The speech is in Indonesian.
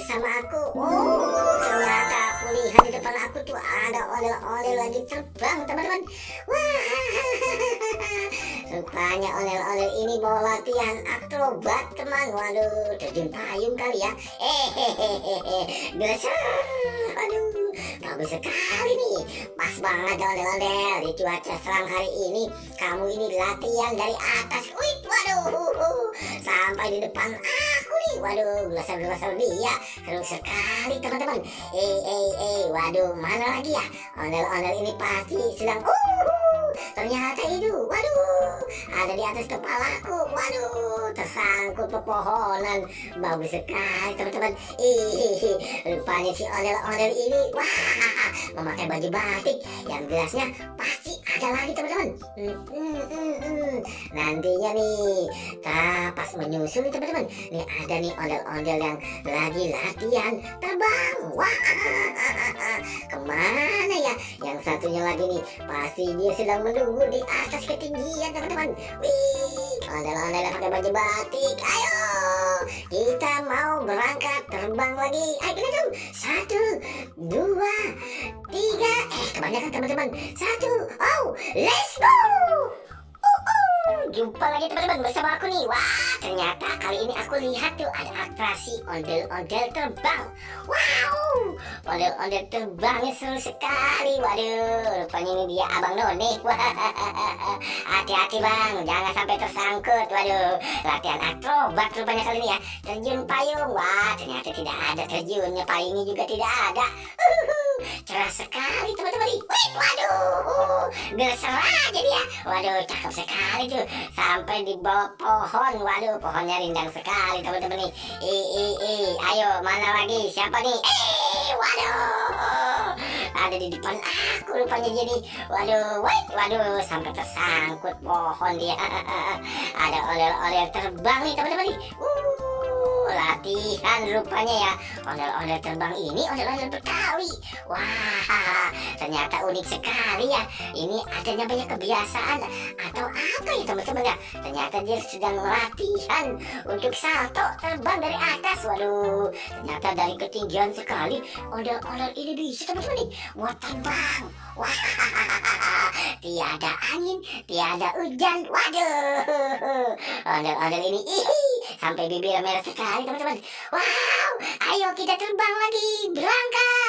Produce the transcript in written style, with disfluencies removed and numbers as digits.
sama aku. Oh, ternyata aku lihat di depan aku tuh ada ondel-ondel lagi terbang, teman-teman. Wah, rupanya ondel-ondel ini mau latihan akrobat, teman. Waduh, terjun payung kali ya. Geser. Aduh, bagus sekali nih. Pas banget ondel-ondel di cuaca serang hari ini. Kamu ini latihan dari atas. Wih, waduh, sampai di depan aku nih. Waduh, gelasar-gelasar dia. Seru sekali, teman-teman. Waduh, mana lagi ya? Ondel-ondel ini pasti sedang ternyata itu, waduh, ada di atas kepalaku. Waduh, tersangkut pepohonan. Bagus sekali, teman-teman. Rupanya si ondel-ondel ini, wah, memakai baju batik yang gelasnya pasti ada lagi, teman-teman. Nantinya nih, pas menyusul nih, teman-teman. Nih ada nih ondel-ondel yang lagi latihan terbang. Wah, kemana ya? Yang satunya lagi nih, pasti dia sedang menunggu di atas ketinggian, teman-teman. Wih, ondel-ondel yang pakai baju batik. Ayo, kita mau berangkat terbang lagi. Ayo kita dong. 1, 2, 3. Kebanyakan, teman-teman. 1. Oh, let's go. Jumpa lagi, teman-teman, bersama aku nih. Wah, ternyata kali ini aku lihat tuh ada atraksi ondel-ondel terbang. Wow, ondel-ondel terbangnya seru sekali. Waduh, rupanya ini dia Abang None. Wah, hati-hati bang, jangan sampai tersangkut. Waduh, latihan akrobat rupanya kali ini ya. Terjun payung. Wah, ternyata tidak ada terjunnya, payungnya juga tidak ada. Cerah sekali, teman-teman. Wih, waduh, geser aja dia. Waduh, cakep sekali tuh. Sampai di bawah pohon. Waduh, pohonnya rindang sekali, teman-teman nih. Ayo, mana lagi? Siapa nih? Waduh, ada di depan aku rupanya jadi. Waduh, sampai tersangkut pohon dia. Ada ondel-ondel terbang nih, teman-teman nih. Latihan rupanya ya. Ondel-ondel terbang ini ondel-ondel Betawi. Wah, ternyata unik sekali ya. Ini adanya banyak kebiasaan atau apa ya, teman-teman ya. Ternyata dia sedang latihan untuk salto terbang dari atas. Waduh, ternyata dari ketinggian sekali ondel-ondel ini bisa, teman-teman nih, buat terbang. Wah, tiada angin, tiada hujan. Waduh, ondel-ondel ini sampai bibir merah sekali, teman-teman. Wow, ayo kita terbang lagi, berangkat.